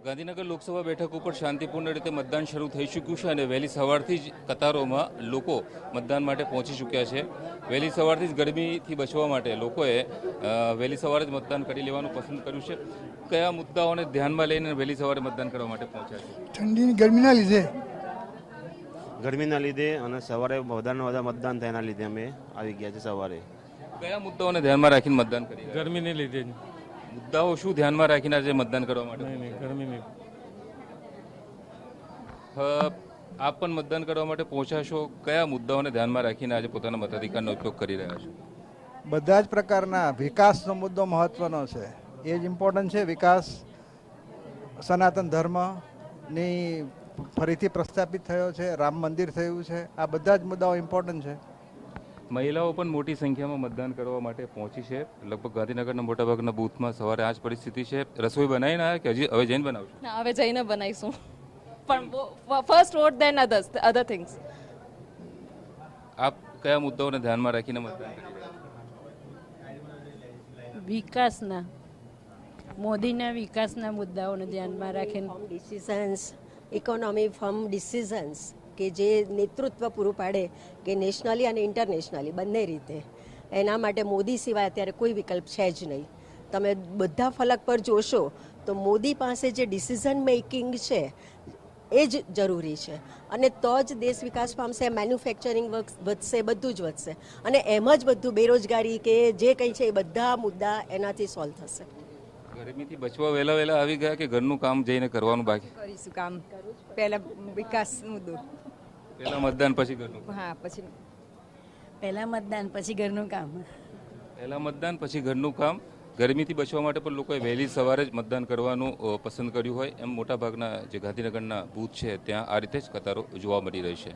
ગાંધીનગર લોકસભા બેઠક ઉપર શાંતિપૂર્ણ રીતે મતદાન શરૂ થઈ ચૂક્યું છે અને વહેલી સવારથી જ કતારોમાં લોકો મતદાન માટે પહોંચી ચૂક્યા છે। વહેલી સવારથી જ ગરમીથી બચવા માટે લોકોએ વહેલી સવારે જ મતદાન કરી લેવાનું પસંદ કર્યું છે। કયા મુદ્દાઓને ધ્યાનમાં લઈને વહેલી સવારે મતદાન કરવા માટે પહોંચ્યા છે? ઠંડીની ગરમીના લીધે અને સવારે વધારે મતદાન થાય એના લીધે અમે આવી ગયા છે સવારે। કયા મુદ્દાઓને ધ્યાનમાં રાખીને મતદાન કરી રહ્યા છો? ગરમીને લીધે જ। મુદ્દાઓ શું ધ્યાનમાં રાખીને આજે મતદાન કરવા માટે? નહીં ગરમી નહીં। આપ પણ મતદાન કરવા માટે પહોંચ્યા છો। કયા મુદ્દાઓને ધ્યાનમાં રાખીને આજે પોતાના મતાધિકારનો ઉપયોગ કરી રહ્યા છો? બધા જ પ્રકારના વિકાસનો મુદ્દો મહત્વનો છે, એ જ ઇમ્પોર્ટન્ટ છે। વિકાસ, સનાતન ધર્મની ફરીથી પ્રસ્થાપિત થયો છે, રામ મંદિર થયું છે, આ બધા જ મુદ્દાઓ ઇમ્પોર્ટન્ટ છે। મહિલાઓ પણ મોટી સંખ્યામાં મતદાન કરવા માટે પહોંચી છે। લગભગ ગાંધીનગરના મોટાભાગના બૂથમાં સવારે આ જ પરિસ્થિતિ છે। રસોઈ બનાવીને આવ્યા કે હજી હવે જઈને બનાવશો? ના, હવે જઈને બનાવીશું, પણ first what then other things. આપ કયા મુદ્દાઓને ધ્યાનમાં રાખીને મતદાન કરી રહ્યા છો? વિકાસના, મોદીના વિકાસના મુદ્દાઓને ધ્યાનમાં રાખીને ડિસિઝન્સ, ઇકોનોમી ફર્મ ડિસિઝન્સ કે જે નેતૃત્વ પૂરું પાડે કે નેશનલી અને ઇન્ટરનેશનલી બંને રીતે, એના માટે મોદી સિવાય અત્યારે કોઈ વિકલ્પ છે જ નહીં। તમે બધા ફલક પર જોશો તો મોદી પાસે જે ડિસિઝન મેકિંગ છે એ જ જરૂરી છે, અને તો જ દેશ વિકાસ પામશે, મેન્યુફેક્ચરિંગ વધશે, બધું જ વધશે, અને એમ જ બધું બેરોજગારી કે જે કંઈ છે એ બધા મુદ્દા એનાથી સોલ્વ થશે। ગરમીથી બચવા વહેલા આવી ગયા કે ઘરનું કામ જઈને કરવાનું બાકી? કરીશું કામ, પહેલા વિકાસ મુદ્દો, પહેલા મતદાન પછી ઘરનું? હા, પછી પહેલા મતદાન પછી ઘરનું કામ। પહેલા મતદાન પછી ઘરનું કામ। ગરમીથી બચવા માટે પણ લોકોએ વહેલી સવારે જ મતદાન કરવાનું પસંદ કર્યું હોય એમ મોટાભાગના જે ગાંધીનગરના બૂથ છે ત્યાં આ રીતે જ કતારો જોવા મળી રહી છે।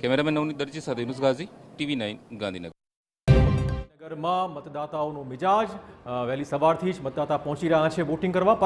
કેમેરામેન નવનીત દરજી સાથે યુનુસ ગાઝી, TV9 ગાંધીનગર। નગરમાં મતદાતાઓનો મિજાજ વહેલી સવારથી જ મતદાતા પહોંચી રહ્યા છે વોટિંગ કરવા।